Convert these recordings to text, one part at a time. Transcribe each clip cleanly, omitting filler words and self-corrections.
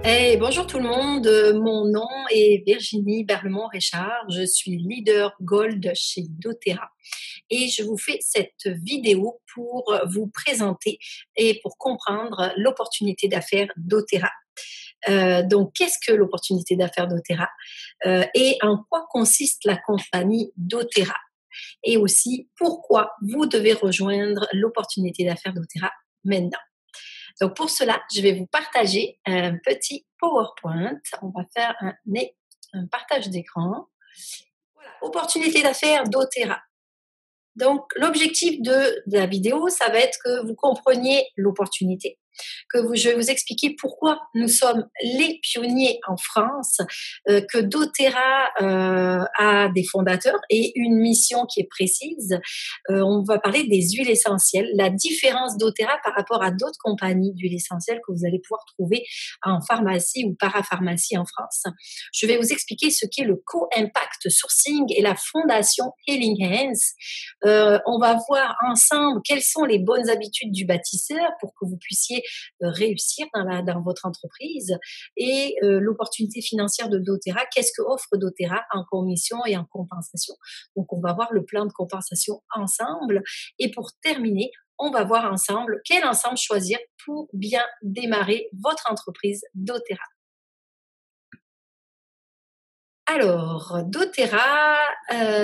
Bonjour tout le monde, mon nom est Virginie Berlemont-Richard, je suis leader Gold chez doTERRA et je vous fais cette vidéo pour vous présenter et pour comprendre l'opportunité d'affaires doTERRA. Donc, qu'est-ce que l'opportunité d'affaires doTERRA et en quoi consiste la compagnie doTERRA? Et aussi, pourquoi vous devez rejoindre l'opportunité d'affaires doTERRA maintenant? Donc, pour cela, je vais vous partager un petit PowerPoint. On va faire un partage d'écran. Voilà, opportunité d'affaires doTERRA. Donc, l'objectif de la vidéo, ça va être que vous compreniez l'opportunité, je vais vous expliquer pourquoi nous sommes les pionniers en France, que doTERRA a des fondateurs et une mission qui est précise. On va parler des huiles essentielles, la différence doTERRA par rapport à d'autres compagnies d'huiles essentielles que vous allez pouvoir trouver en pharmacie ou parapharmacie en France. Je vais vous expliquer ce qu'est le co-impact sourcing et la fondation Healing Hands. On va voir ensemble quelles sont les bonnes habitudes du bâtisseur pour que vous puissiez réussir dans votre entreprise et l'opportunité financière de doTERRA. Qu'est-ce que offre doTERRA en commission et en compensation? Donc, on va voir le plan de compensation ensemble. Et pour terminer, on va voir ensemble quel ensemble choisir pour bien démarrer votre entreprise doTERRA. Alors, doTERRA,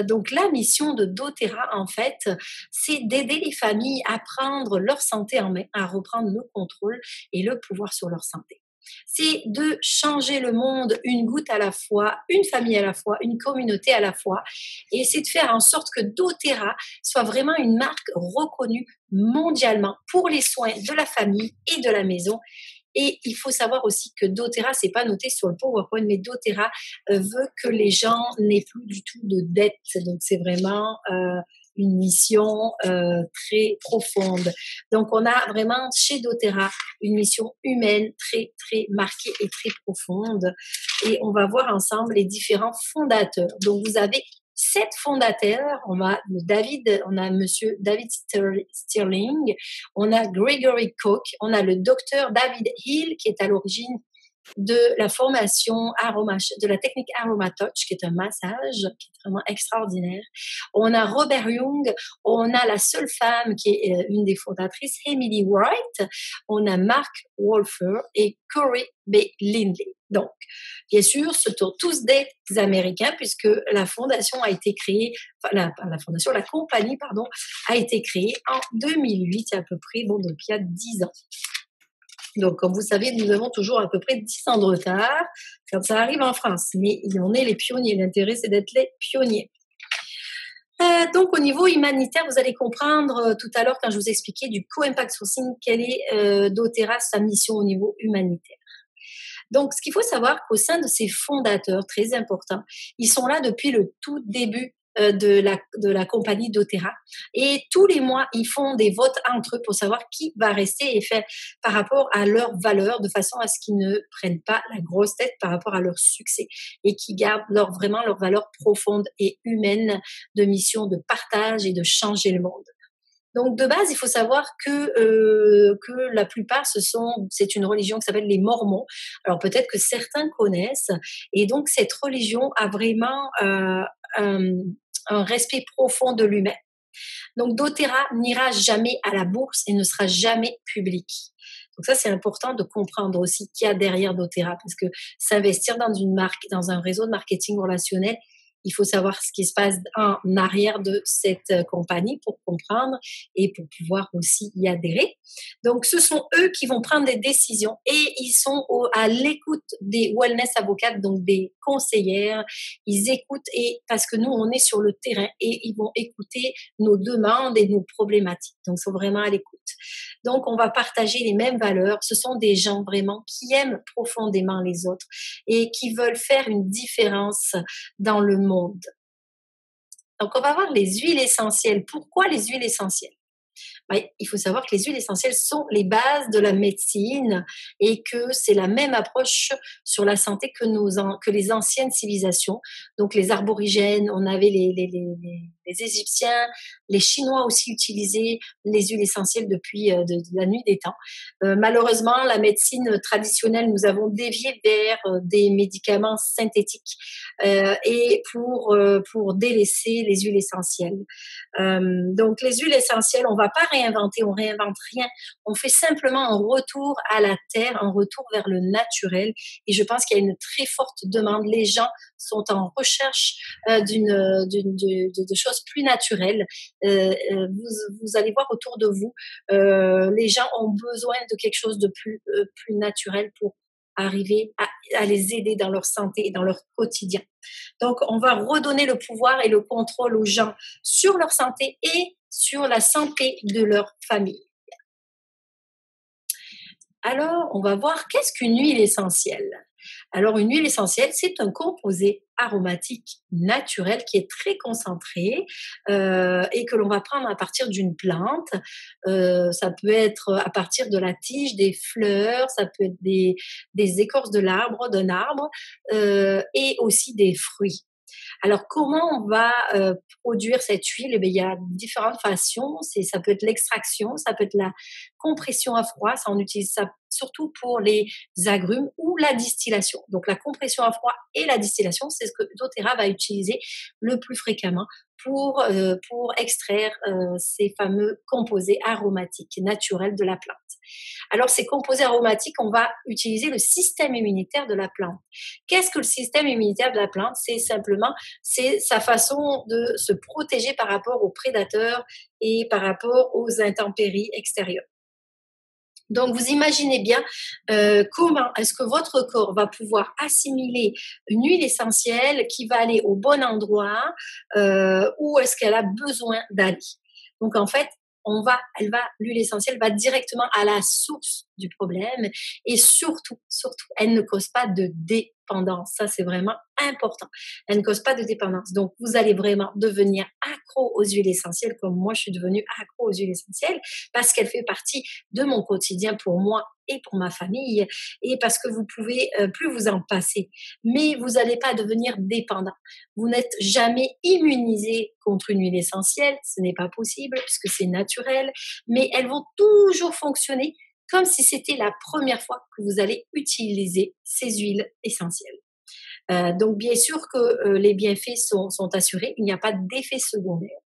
donc la mission de doTERRA, en fait, c'est d'aider les familles à prendre leur santé en main, à reprendre le contrôle et le pouvoir sur leur santé. C'est de changer le monde une goutte à la fois, une famille à la fois, une communauté à la fois. Et c'est de faire en sorte que doTERRA soit vraiment une marque reconnue mondialement pour les soins de la famille et de la maison. Et il faut savoir aussi que doTERRA, c'est pas noté sur le PowerPoint, mais doTERRA veut que les gens n'aient plus du tout de dettes. Donc, c'est vraiment une mission très profonde. Donc, on a vraiment chez doTERRA une mission humaine très, très marquée et très profonde. Et on va voir ensemble les différents fondateurs. Donc, vous avez 7 fondateurs. On a monsieur David Stirling, on a Gregory Koch, on a le docteur David Hill qui est à l'origine de la formation de la technique AromaTouch, qui est un massage qui est vraiment extraordinaire. On a Robert Young, on a la seule femme qui est une des fondatrices, Emily Wright, on a Mark Wolfer et Corey B. Lindley. Donc, bien sûr, ce sont tous des Américains puisque la fondation a été créée, la compagnie, pardon, a été créée en 2008 à peu près, donc il y a 10 ans. Donc, comme vous savez, nous avons toujours à peu près 10 ans de retard quand ça arrive en France. Mais on est les pionniers. L'intérêt, c'est d'être les pionniers. Donc, au niveau humanitaire, vous allez comprendre tout à l'heure quand je vous expliquais du co-impact sourcing, quelle est doTERRA, sa mission au niveau humanitaire. Donc, ce qu'il faut savoir qu'au sein de ces fondateurs très importants, ils sont là depuis le tout début de la compagnie doTERRA. Et tous les mois, ils font des votes entre eux pour savoir qui va rester et faire par rapport à leurs valeurs, de façon à ce qu'ils ne prennent pas la grosse tête par rapport à leur succès et qui gardent vraiment leurs valeurs profondes et humaines de mission de partage et de changer le monde. Donc de base, il faut savoir que la plupart, c'est une religion qui s'appelle les Mormons. Alors peut-être que certains connaissent. Et donc cette religion a vraiment un respect profond de l'humain. Donc doTERRA n'ira jamais à la bourse et ne sera jamais public. Donc ça, c'est important de comprendre aussi qu'il y a derrière doTERRA, parce que s'investir dans une marque, dans un réseau de marketing relationnel, il faut savoir ce qui se passe en arrière de cette compagnie pour comprendre et pour pouvoir aussi y adhérer. Donc, ce sont eux qui vont prendre des décisions et ils sont à l'écoute des wellness avocates, donc des conseillères. Ils écoutent parce que nous, on est sur le terrain et ils vont écouter nos demandes et nos problématiques. Donc, ils sont vraiment à l'écoute. Donc, on va partager les mêmes valeurs. Ce sont des gens vraiment qui aiment profondément les autres et qui veulent faire une différence dans le monde. Donc, on va voir les huiles essentielles. Pourquoi les huiles essentielles? Il faut savoir que les huiles essentielles sont les bases de la médecine et que c'est la même approche sur la santé que les anciennes civilisations. Donc, les aborigènes, on avait les les Égyptiens, les Chinois aussi utilisaient les huiles essentielles depuis de la nuit des temps. Malheureusement, la médecine traditionnelle, nous avons dévié vers des médicaments synthétiques et pour délaisser les huiles essentielles. Donc les huiles essentielles, on va pas réinventer, on réinvente rien. On fait simplement un retour à la terre, un retour vers le naturel. Et je pense qu'il y a une très forte demande. Les gens sont en recherche de choses plus naturelles. Vous allez voir autour de vous, les gens ont besoin de quelque chose de plus naturel pour arriver à les aider dans leur santé et dans leur quotidien. Donc, on va redonner le pouvoir et le contrôle aux gens sur leur santé et sur la santé de leur famille. Alors, on va voir qu'est-ce qu'une huile essentielle. Alors, une huile essentielle, c'est un composé aromatique naturel qui est très concentré et que l'on va prendre à partir d'une plante. Ça peut être à partir de la tige, des fleurs, ça peut être des écorces de l'arbre, d'un arbre et aussi des fruits. Alors, comment on va produire cette huile? Eh bien, il y a différentes façons. Ça peut être l'extraction, ça peut être la compression à froid. Ça, on utilise ça surtout pour les agrumes ou la distillation. Donc, la compression à froid et la distillation, c'est ce que doTERRA va utiliser le plus fréquemment pour extraire ces fameux composés aromatiques naturels de la plante. Alors, ces composés aromatiques, on va utiliser le système immunitaire de la plante. Qu'est-ce que le système immunitaire de la plante? C'est sa façon de se protéger par rapport aux prédateurs et par rapport aux intempéries extérieures. Donc, vous imaginez bien comment est-ce que votre corps va pouvoir assimiler une huile essentielle qui va aller au bon endroit, où est-ce qu'elle a besoin d'aller. Donc, en fait, l'huile essentielle va directement à la source du problème et surtout, elle ne cause pas de dépendance. Ça, c'est vraiment important. Elle ne cause pas de dépendance. Donc, vous allez vraiment devenir accro aux huiles essentielles comme moi, je suis devenue accro aux huiles essentielles parce qu'elle fait partie de mon quotidien pour moi et pour ma famille et parce que vous pouvez plus vous en passer. Mais vous n'allez pas devenir dépendant. Vous n'êtes jamais immunisé contre une huile essentielle, ce n'est pas possible puisque c'est naturel, mais elles vont toujours fonctionner comme si c'était la première fois que vous allez utiliser ces huiles essentielles. Donc bien sûr que les bienfaits sont assurés, il n'y a pas d'effet secondaire.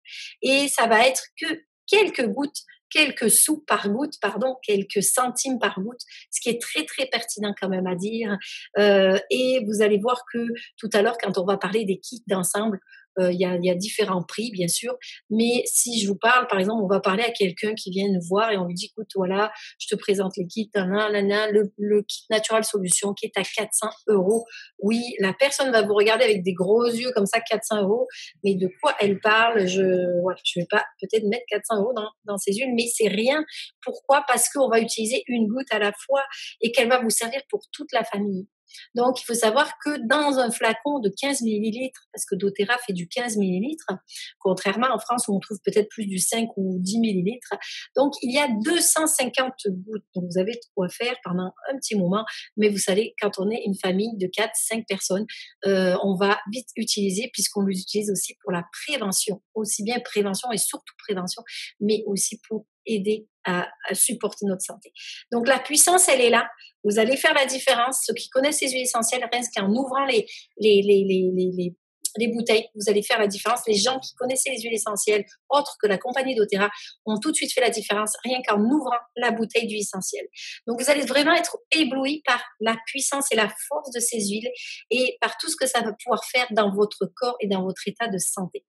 Et ça va être que quelques gouttes, quelques sous par goutte, pardon, quelques centimes par goutte, ce qui est très très pertinent quand même à dire. Et vous allez voir que tout à l'heure, quand on va parler des kits d'ensemble, il y a différents prix, bien sûr. Mais si je vous parle, par exemple, on va parler à quelqu'un qui vient nous voir et on lui dit, écoute, voilà, je te présente les kits, le kit Natural Solution qui est à 400 euros. Oui, la personne va vous regarder avec des gros yeux comme ça, 400 euros. Mais de quoi elle parle? Je vais pas peut-être mettre 400 euros dans ces huiles, mais c'est rien. Pourquoi? Parce qu'on va utiliser une goutte à la fois et qu'elle va vous servir pour toute la famille. Donc, il faut savoir que dans un flacon de 15 millilitres, parce que doTERRA fait du 15 millilitres, contrairement en France où on trouve peut-être plus du 5 ou 10 millilitres. Donc, il y a 250 gouttes. Donc, vous avez de quoi faire pendant un petit moment. Mais vous savez, quand on est une famille de 4, 5 personnes, on va vite utiliser puisqu'on l'utilise aussi pour la prévention. Aussi bien prévention et surtout prévention, mais aussi pour aider à supporter notre santé. Donc, la puissance, elle est là. Vous allez faire la différence. Ceux qui connaissent les huiles essentielles, rien qu'en ouvrant les bouteilles, vous allez faire la différence. Les gens qui connaissaient les huiles essentielles, autres que la compagnie doTERRA, ont tout de suite fait la différence, rien qu'en ouvrant la bouteille d'huile essentielle. Donc, vous allez vraiment être ébloui par la puissance et la force de ces huiles et par tout ce que ça va pouvoir faire dans votre corps et dans votre état de santé.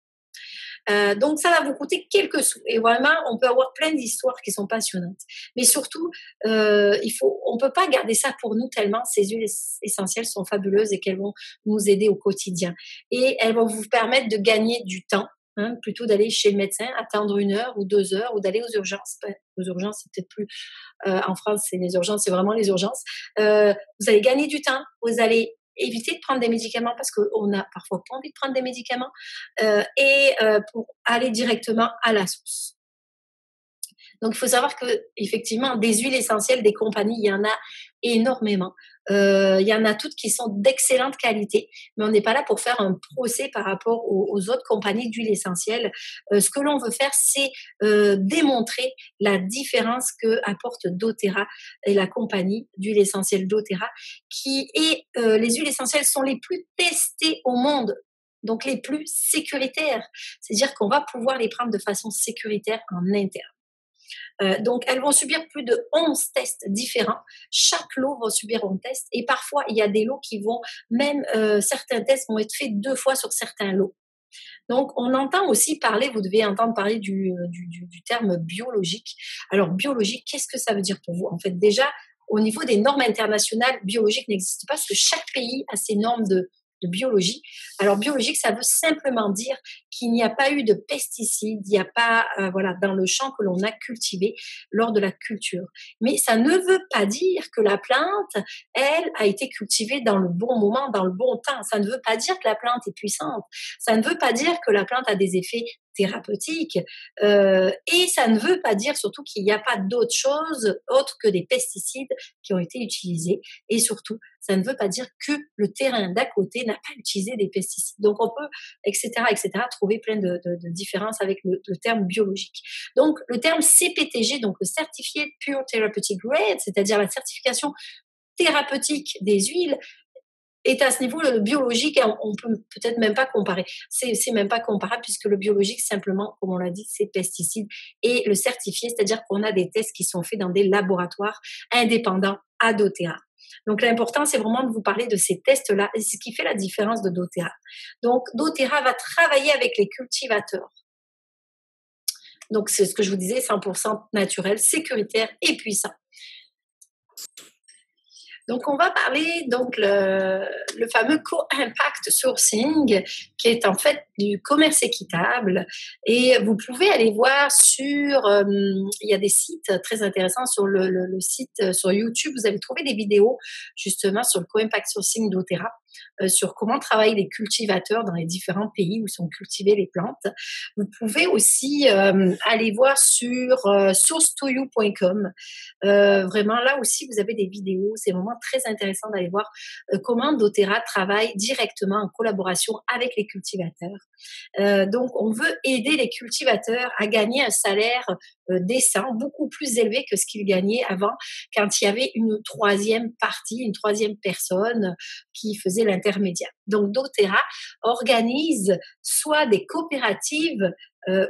Donc ça va vous coûter quelques sous et vraiment on peut avoir plein d'histoires qui sont passionnantes. Mais surtout, on peut pas garder ça pour nous tellement ces huiles essentielles sont fabuleuses et qu'elles vont nous aider au quotidien. Et elles vont vous permettre de gagner du temps. Hein, plutôt d'aller chez le médecin, attendre 1 heure ou 2 heures ou d'aller aux urgences. Aux urgences, c'est peut-être plus en France, c'est les urgences, c'est vraiment les urgences. Vous allez gagner du temps, vous allez éviter de prendre des médicaments parce qu'on a parfois pas envie de prendre des médicaments et pour aller directement à la source. Donc, il faut savoir que effectivement, des huiles essentielles, des compagnies, il y en a énormément. Il y en a toutes qui sont d'excellente qualité, mais on n'est pas là pour faire un procès par rapport aux autres compagnies d'huiles essentielles. Ce que l'on veut faire, c'est démontrer la différence que apporte doTERRA et la compagnie d'huiles essentielles doTERRA, qui est les huiles essentielles sont les plus testées au monde. Donc les plus sécuritaires, c'est-à-dire qu'on va pouvoir les prendre de façon sécuritaire en interne. Donc, elles vont subir plus de 11 tests différents. Chaque lot va subir un test et parfois, il y a des lots qui vont même, certains tests vont être faits 2 fois sur certains lots. Donc, on entend aussi parler, vous devez entendre parler du terme biologique. Alors, biologique, qu'est-ce que ça veut dire pour vous? En fait, déjà, au niveau des normes internationales, biologique n'existe pas parce que chaque pays a ses normes de biologie. Alors, biologique, ça veut simplement dire qu'il n'y a pas eu de pesticides, il n'y a pas, voilà, dans le champ que l'on a cultivé lors de la culture. Mais ça ne veut pas dire que la plante, elle, a été cultivée dans le bon moment, dans le bon temps. Ça ne veut pas dire que la plante est puissante. Ça ne veut pas dire que la plante a des effets thérapeutiques. Et ça ne veut pas dire surtout qu'il n'y a pas d'autres choses autres que des pesticides qui ont été utilisés. Et surtout, ça ne veut pas dire que le terrain d'à côté n'a pas utilisé des pesticides. Donc on peut, etc., trouver plein de différences avec le terme biologique. Donc le terme CPTG, donc le Certified Pure Therapeutic Grade, c'est-à-dire la certification thérapeutique des huiles, est à ce niveau, le biologique, on peut peut-être même pas comparer. C'est même pas comparable puisque le biologique, simplement, comme on l'a dit, c'est pesticides. Et le certifié, c'est-à-dire qu'on a des tests qui sont faits dans des laboratoires indépendants à doTERRA. Donc l'important, c'est vraiment de vous parler de ces tests-là et c'est ce qui fait la différence de doTERRA. Donc doTERRA va travailler avec les cultivateurs. Donc c'est ce que je vous disais, 100% naturel, sécuritaire et puissant. Donc, on va parler donc le fameux co-impact sourcing, qui est en fait du commerce équitable. Et vous pouvez aller voir sur, il y a des sites très intéressants sur le site sur YouTube. Vous allez trouver des vidéos justement sur le co-impact sourcing doTERRA, sur comment travaillent les cultivateurs dans les différents pays où sont cultivées les plantes. Vous pouvez aussi aller voir sur source2you.com. Vraiment, là aussi, vous avez des vidéos. C'est vraiment très intéressant d'aller voir comment doTERRA travaille directement en collaboration avec les cultivateurs. Donc, on veut aider les cultivateurs à gagner un salaire décent, beaucoup plus élevé que ce qu'ils gagnaient avant, quand il y avait une troisième partie, une troisième personne qui faisait l'intermédiaire. Donc, doTERRA organise soit des coopératives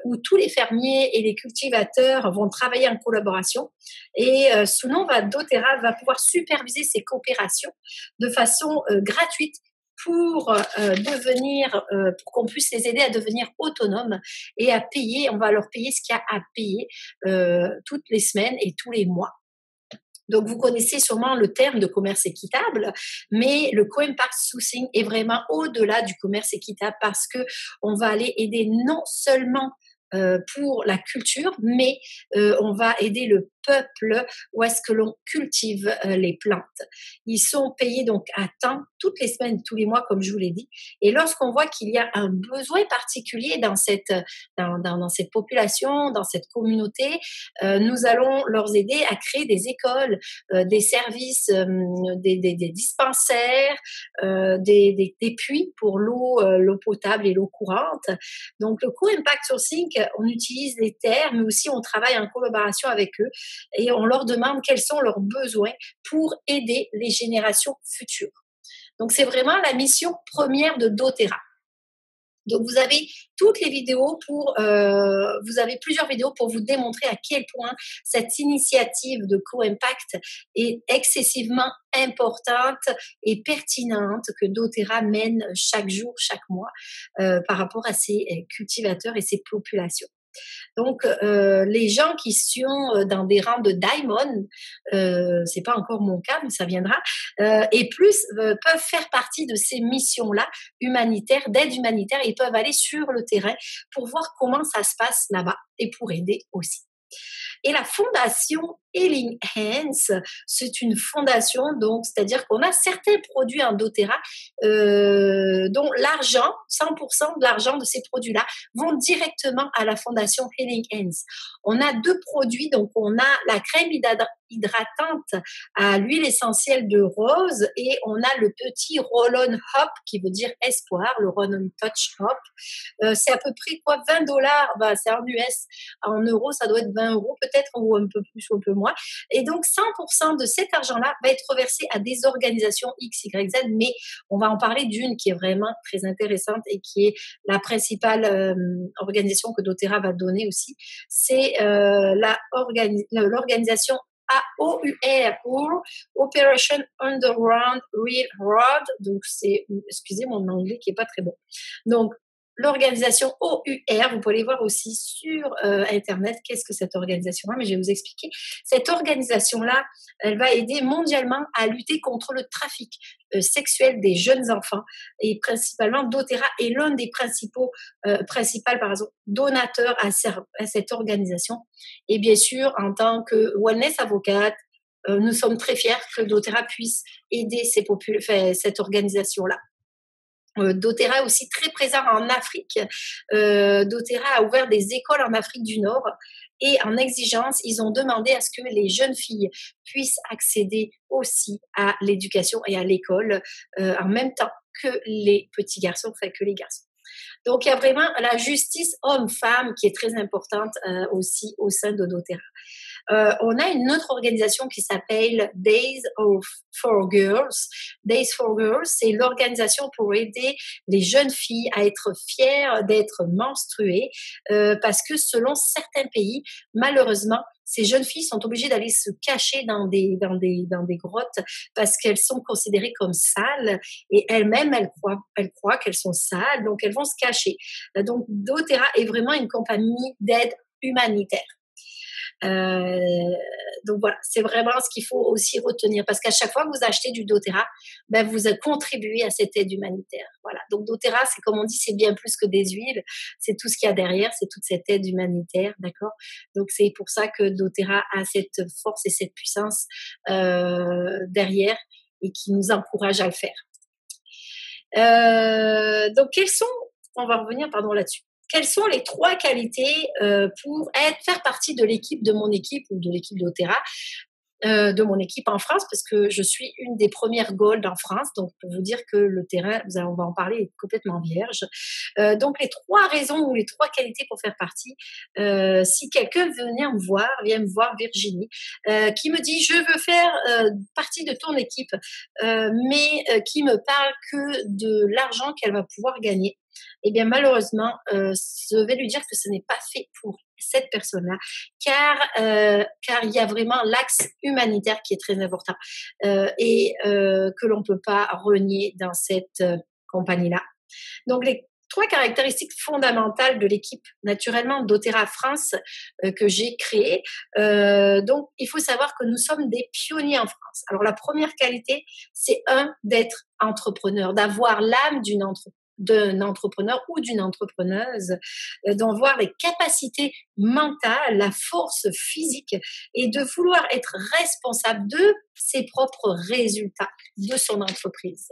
où tous les fermiers et les cultivateurs vont travailler en collaboration. Et sinon, doTERRA va pouvoir superviser ces coopérations de façon gratuite pour pour qu'on puisse les aider à devenir autonomes et à payer. On va leur payer ce qu'il y a à payer toutes les semaines et tous les mois. Donc, vous connaissez sûrement le terme de commerce équitable, mais le co-impact sourcing est vraiment au-delà du commerce équitable parce que on va aller aider non seulement pour la culture, mais on va aider le peuple où est-ce que l'on cultive les plantes. Ils sont payés donc à temps, toutes les semaines, tous les mois, comme je vous l'ai dit. Et lorsqu'on voit qu'il y a un besoin particulier dans cette population, dans cette communauté, nous allons leur aider à créer des écoles, des services, des dispensaires, des puits pour l'eau potable et l'eau courante. Donc, le co-impact sourcing, on utilise les terres, mais aussi on travaille en collaboration avec eux et on leur demande quels sont leurs besoins pour aider les générations futures. Donc, c'est vraiment la mission première de doTERRA. Donc, vous avez toutes les vidéos vous avez plusieurs vidéos pour vous démontrer à quel point cette initiative de co-impact est excessivement importante et pertinente que doTERRA mène chaque jour, chaque mois par rapport à ses cultivateurs et ses populations. Donc, les gens qui sont dans des rangs de diamond, c'est pas encore mon cas, mais ça viendra, et plus peuvent faire partie de ces missions-là humanitaires, d'aide humanitaire, et peuvent aller sur le terrain pour voir comment ça se passe là-bas et pour aider aussi. Et la fondation Healing Hands, c'est une fondation, donc c'est-à-dire qu'on a certains produits en doTERRA dont l'argent, 100% de l'argent de ces produits-là vont directement à la fondation Healing Hands. On a deux produits, donc on a la crème hydratante à l'huile essentielle de rose et on a le petit Roll-on Hop qui veut dire espoir, le Roll-on Touch Hop. C'est à peu près quoi, $20, bah, c'est en US, en euros ça doit être 20 euros peut-être, ou un peu plus ou un peu moins. Et donc 100% de cet argent-là va être reversé à des organisations X, Y, Z, mais on va en parler d'une qui est vraiment très intéressante et qui est la principale organisation que doTERRA va donner aussi, c'est l'organisation AOUR, Operation Underground Railroad. Donc c'est, excusez mon anglais qui est pas très bon. Donc l'organisation OUR, vous pouvez aller voir aussi sur Internet qu'est-ce que cette organisation-là, mais je vais vous expliquer. Cette organisation-là, elle va aider mondialement à lutter contre le trafic sexuel des jeunes enfants et principalement doTERRA est l'un des principaux donateurs à cette organisation. Et bien sûr, en tant que wellness avocate, nous sommes très fiers que doTERRA puisse aider cette organisation-là. doTERRA est aussi très présent en Afrique. doTERRA a ouvert des écoles en Afrique du Nord et en exigence, ils ont demandé à ce que les jeunes filles puissent accéder aussi à l'éducation et à l'école en même temps que les petits garçons, enfin que les garçons. Donc, il y a vraiment la justice homme-femme qui est très importante aussi au sein de doTERRA. On a une autre organisation qui s'appelle for Girls. Days for Girls, c'est l'organisation pour aider les jeunes filles à être fières d'être menstruées parce que selon certains pays, malheureusement, ces jeunes filles sont obligées d'aller se cacher dans des grottes parce qu'elles sont considérées comme sales et elles-mêmes, elles croient qu'elles sont sales, donc elles vont se cacher. Donc, doTERRA est vraiment une compagnie d'aide humanitaire. Donc voilà, c'est vraiment ce qu'il faut aussi retenir parce qu'à chaque fois que vous achetez du doTERRA, ben vous contribuez à cette aide humanitaire. Voilà. Donc doTERRA, c'est comme on dit, c'est bien plus que des huiles, c'est tout ce qu'il y a derrière, c'est toute cette aide humanitaire, d'accord. Donc c'est pour ça que doTERRA a cette force et cette puissance derrière et qui nous encourage à le faire. Donc on va revenir là-dessus. Quelles sont les 3 qualités pour faire partie de l'équipe, de mon équipe ou de l'équipe doTERRA, de mon équipe en France, parce que je suis une des premières Gold en France, donc pour vous dire que le terrain, on va en parler, est complètement vierge. Donc les 3 raisons ou les 3 qualités pour faire partie, si quelqu'un vient me voir Virginie, qui me dit je veux faire partie de ton équipe, mais qui me parle que de l'argent qu'elle va pouvoir gagner, eh bien malheureusement, je vais lui dire que ce n'est pas fait pour cette personne-là, car il y a vraiment l'axe humanitaire qui est très important et que l'on peut pas renier dans cette compagnie-là. Donc les 3 caractéristiques fondamentales de l'équipe, naturellement, doTERRA France que j'ai créée. Donc, il faut savoir que nous sommes des pionniers en France. Alors, la première qualité, c'est d'être entrepreneur, d'avoir l'âme d'un entrepreneur ou d'une entrepreneuse, d'en voir les capacités mentales, la force physique et de vouloir être responsable de ses propres résultats de son entreprise.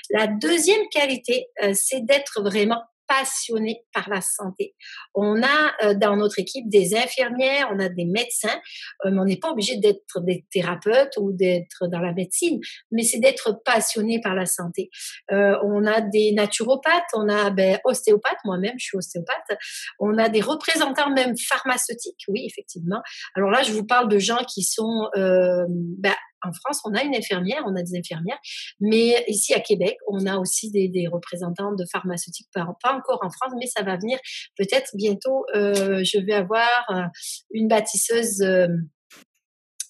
La deuxième qualité, c'est d'être vraiment passionné par la santé. On a dans notre équipe des infirmières, on a des médecins, mais on n'est pas obligé d'être des thérapeutes ou d'être dans la médecine, mais c'est d'être passionné par la santé. On a des naturopathes, on a ostéopathes, moi-même je suis ostéopathe, on a des représentants même pharmaceutiques, oui effectivement. Alors là je vous parle de gens qui sont en France, on a des infirmières, mais ici à Québec, on a aussi des représentants de pharmaceutiques, pas encore en France, mais ça va venir peut-être bientôt. Je vais avoir une bâtisseuse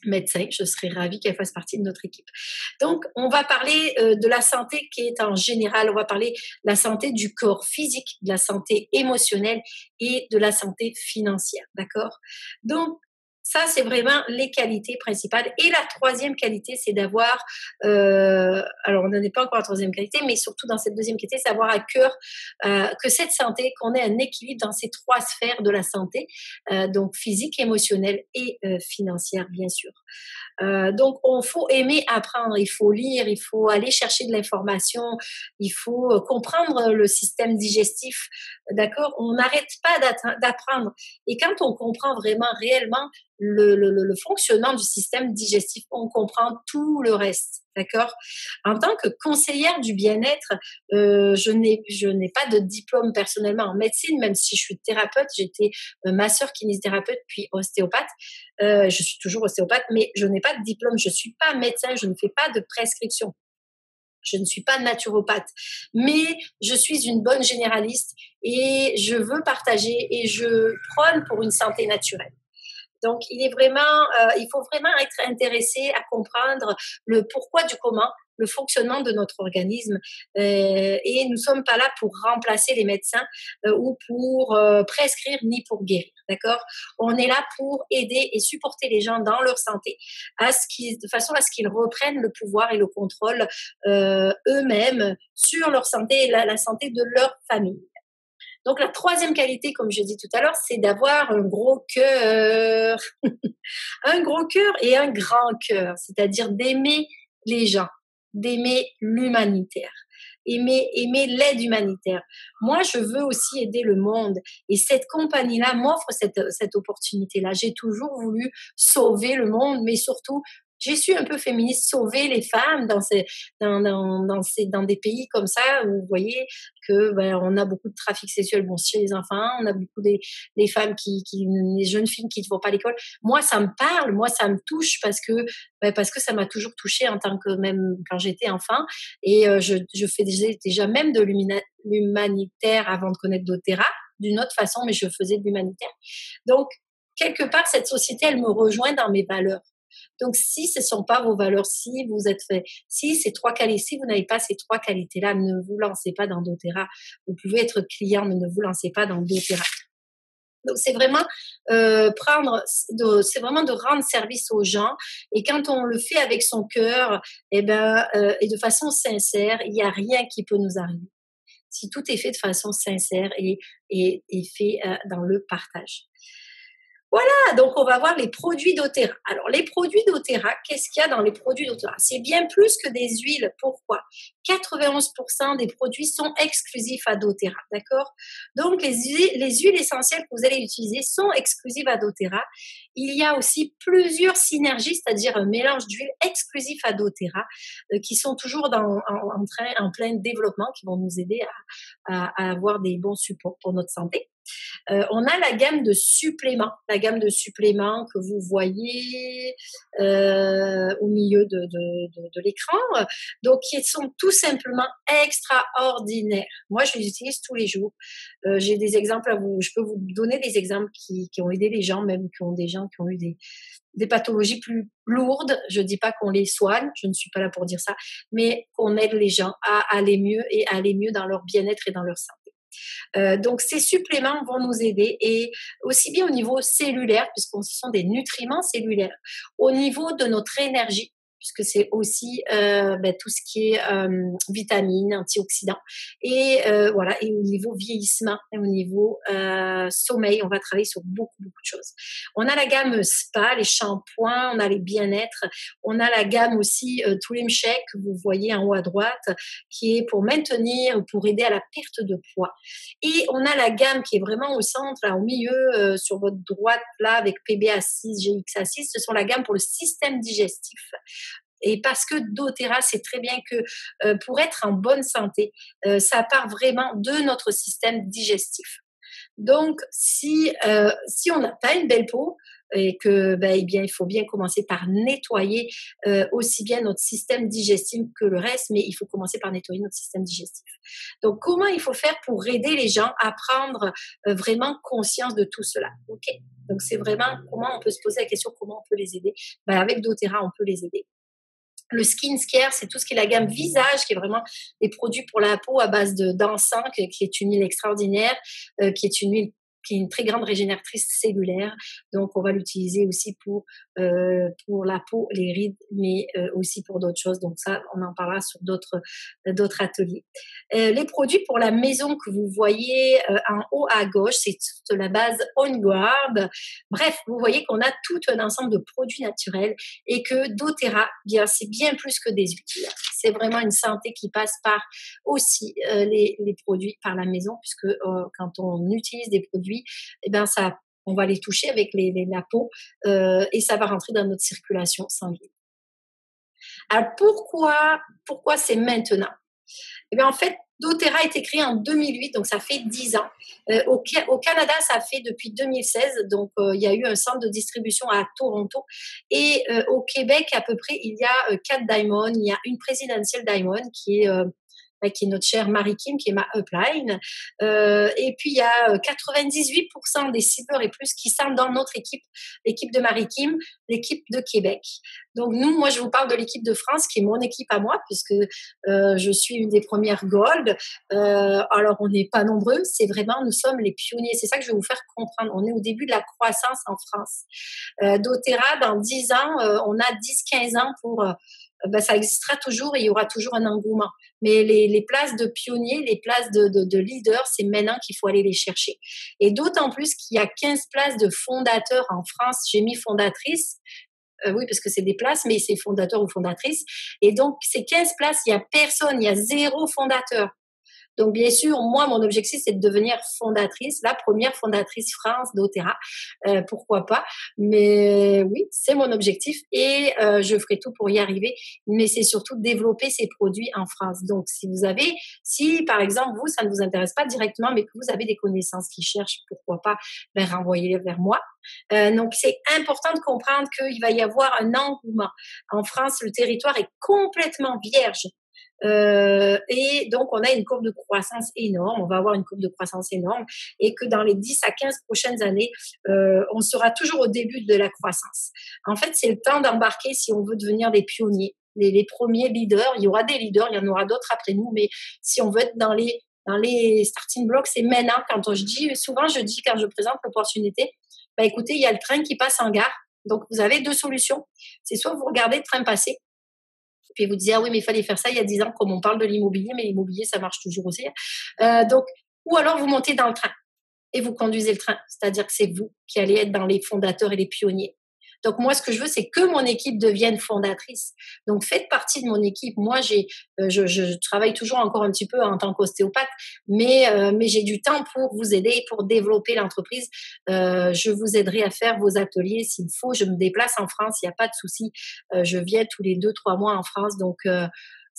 médecin, je serais ravie qu'elle fasse partie de notre équipe. Donc, on va parler de la santé qui est en général, on va parler de la santé du corps physique, de la santé émotionnelle et de la santé financière, d'accord? Donc, Ça, c'est vraiment les qualités principales. Et la troisième qualité, c'est d'avoir, alors on n'en est pas encore à la troisième qualité, mais surtout dans cette deuxième qualité, c'est d'avoir à cœur que cette santé, qu'on ait un équilibre dans ces trois sphères de la santé, donc physique, émotionnelle et financière, bien sûr. Donc, on faut aimer apprendre, il faut lire, il faut aller chercher de l'information, il faut comprendre le système digestif, d'accord? On n'arrête pas d'apprendre. Et quand on comprend vraiment, réellement le fonctionnement du système digestif, on comprend tout le reste. D'accord. En tant que conseillère du bien-être, je n'ai pas de diplôme personnellement en médecine, même si je suis thérapeute. J'étais masseur kinésithérapeute puis ostéopathe. Je suis toujours ostéopathe, mais je n'ai pas de diplôme. Je suis pas médecin. Je ne fais pas de prescription. Je ne suis pas naturopathe, mais je suis une bonne généraliste et je veux partager et je prône pour une santé naturelle. Donc, il faut vraiment être intéressé à comprendre le pourquoi du comment, le fonctionnement de notre organisme. Et nous ne sommes pas là pour remplacer les médecins ou pour prescrire ni pour guérir. D'accord. On est là pour aider et supporter les gens dans leur santé, de façon à ce qu'ils reprennent le pouvoir et le contrôle eux-mêmes sur leur santé et la santé de leur famille. Donc la troisième qualité, comme je dis tout à l'heure, c'est d'avoir un gros cœur. Un gros cœur et un grand cœur, c'est-à-dire d'aimer les gens, d'aimer l'humanitaire, aimer l'aide humanitaire. Moi, je veux aussi aider le monde et cette compagnie-là m'offre cette opportunité-là. J'ai toujours voulu sauver le monde, mais surtout, j'ai su un peu féministe sauver les femmes dans des pays comme ça où vous voyez que on a beaucoup de trafic sexuel bon chez les enfants, on a beaucoup des femmes les jeunes filles qui ne vont pas à l'école. Moi, ça me parle, moi, ça me touche parce que ça m'a toujours touchée en tant que même quand j'étais enfant. Et je faisais déjà même de l'humanitaire avant de connaître doTERRA, d'une autre façon, mais je faisais de l'humanitaire. Donc, quelque part, cette société, elle me rejoint dans mes valeurs. Donc, si ce ne sont pas vos valeurs, si ces trois qualités, si vous n'avez pas ces trois qualités-là, ne vous lancez pas dans doTERRA. Vous pouvez être client, mais ne vous lancez pas dans doTERRA. Donc c'est vraiment c'est vraiment de rendre service aux gens et quand on le fait avec son cœur et de façon sincère, il n'y a rien qui peut nous arriver. Si tout est fait de façon sincère et fait dans le partage. Voilà, donc on va voir les produits doTERRA. Alors, les produits doTERRA, qu'est-ce qu'il y a dans les produits doTERRA? C'est bien plus que des huiles. Pourquoi? 91% des produits sont exclusifs à doTERRA, d'accord? Donc, les huiles essentielles que vous allez utiliser sont exclusives à doTERRA. Il y a aussi plusieurs synergies, c'est-à-dire un mélange d'huiles exclusif à doTERRA qui sont toujours en plein développement, qui vont nous aider à avoir des bons supports pour notre santé. On a la gamme de suppléments que vous voyez au milieu de l'écran, donc qui sont tout simplement extraordinaires. Moi, je les utilise tous les jours. J'ai des exemples je peux vous donner des exemples qui ont aidé les gens, même qui ont des gens qui ont eu des pathologies plus lourdes. Je dis pas qu'on les soigne, je ne suis pas là pour dire ça, mais qu'on aide les gens à aller mieux et à aller mieux dans leur bien-être et dans leur santé. Donc ces suppléments vont nous aider et aussi bien au niveau cellulaire, puisque ce sont des nutriments cellulaires, au niveau de notre énergie, puisque c'est aussi tout ce qui est vitamines, antioxydants. Et voilà, et au niveau vieillissement, et au niveau sommeil, on va travailler sur beaucoup, beaucoup de choses. On a la gamme spa, les shampoings, on a les bien-être, on a la gamme aussi Trim Shake, que vous voyez en haut à droite, qui est pour maintenir, pour aider à la perte de poids. Et on a la gamme qui est vraiment au centre, là, au milieu, sur votre droite, là, avec PBA6, GXA6, ce sont la gamme pour le système digestif. Et parce que doTERRA, c'est très bien que pour être en bonne santé, ça part vraiment de notre système digestif. Donc, si on n'a pas une belle peau et que, il faut bien commencer par nettoyer aussi bien notre système digestif que le reste, mais il faut commencer par nettoyer notre système digestif. Donc, comment il faut faire pour aider les gens à prendre vraiment conscience de tout cela? Ok. Donc, c'est vraiment comment on peut se poser la question comment on peut les aider. Avec doTERRA, on peut les aider. Le skincare, c'est tout ce qui est la gamme visage, qui est vraiment des produits pour la peau à base d'encens, qui est une huile extraordinaire, qui est une huile qui est une très grande régénératrice cellulaire. Donc, on va l'utiliser aussi pour la peau, les rides, mais aussi pour d'autres choses. Donc ça, on en parlera sur d'autres ateliers. Les produits pour la maison que vous voyez en haut à gauche, c'est toute la base On Guard. Bref, vous voyez qu'on a tout un ensemble de produits naturels et que doTERRA, bien, c'est bien plus que des huiles. C'est vraiment une santé qui passe par aussi les produits par la maison, puisque quand on utilise des produits, eh ben ça, on va les toucher avec la peau et ça va rentrer dans notre circulation sanguine. Alors pourquoi c'est maintenant? Eh bien, en fait, doTERRA a été créé en 2008, donc ça fait 10 ans. Au Canada, ça fait depuis 2016, donc il y a eu un centre de distribution à Toronto. Et au Québec, à peu près, il y a 4 Diamond, il y a une présidentielle Diamond qui est notre chère Marie Kim, qui est ma upline. Et puis, il y a 98% des cibleurs et plus qui sont dans notre équipe, l'équipe de Marie Kim, l'équipe de Québec. Donc, moi, je vous parle de l'équipe de France, qui est mon équipe à moi, puisque je suis une des premières Gold. Alors, on n'est pas nombreux, c'est vraiment, nous sommes les pionniers. C'est ça que je vais vous faire comprendre. On est au début de la croissance en France. doTERRA, dans 10 ans, on a 10-15 ans pour... ça existera toujours et il y aura toujours un engouement. Mais les places de pionniers, les places de leaders, c'est maintenant qu'il faut aller les chercher. Et d'autant plus qu'il y a 15 places de fondateurs en France. J'ai mis fondatrice. Oui, parce que c'est des places, mais c'est fondateur ou fondatrice. Et donc, ces 15 places, il y a personne, il y a 0 fondateur. Donc, bien sûr, moi, mon objectif, c'est de devenir fondatrice, la première fondatrice France doTERRA. Pourquoi pas? Mais oui, c'est mon objectif et je ferai tout pour y arriver. Mais c'est surtout développer ces produits en France. Donc, si par exemple, vous, ça ne vous intéresse pas directement, mais que vous avez des connaissances qui cherchent, pourquoi pas, renvoyer-les vers moi. Donc, c'est important de comprendre qu'il va y avoir un engouement. En France, le territoire est complètement vierge. Et donc, on a une courbe de croissance énorme, on va avoir une courbe de croissance énorme et que dans les 10 à 15 prochaines années, on sera toujours au début de la croissance. En fait, c'est le temps d'embarquer si on veut devenir des pionniers, les premiers leaders. Il y aura des leaders, il y en aura d'autres après nous, mais si on veut être dans les starting blocks, c'est maintenant. Souvent, je dis quand je présente l'opportunité, écoutez, il y a le train qui passe en gare. Donc, vous avez 2 solutions. C'est soit vous regardez le train passer, puis vous disiez, ah oui, mais il fallait faire ça il y a 10 ans, comme on parle de l'immobilier, mais l'immobilier, ça marche toujours aussi. Donc, ou alors vous montez dans le train et vous conduisez le train. C'est-à-dire que c'est vous qui allez être dans les fondateurs et les pionniers. Donc, moi, ce que je veux, c'est que mon équipe devienne fondatrice. Donc, faites partie de mon équipe. Moi, je travaille toujours encore un petit peu en tant qu'ostéopathe, mais j'ai du temps pour vous aider, pour développer l'entreprise. Je vous aiderai à faire vos ateliers s'il faut. Je me déplace en France, il n'y a pas de souci. Je viens tous les 2-3 mois en France. Donc,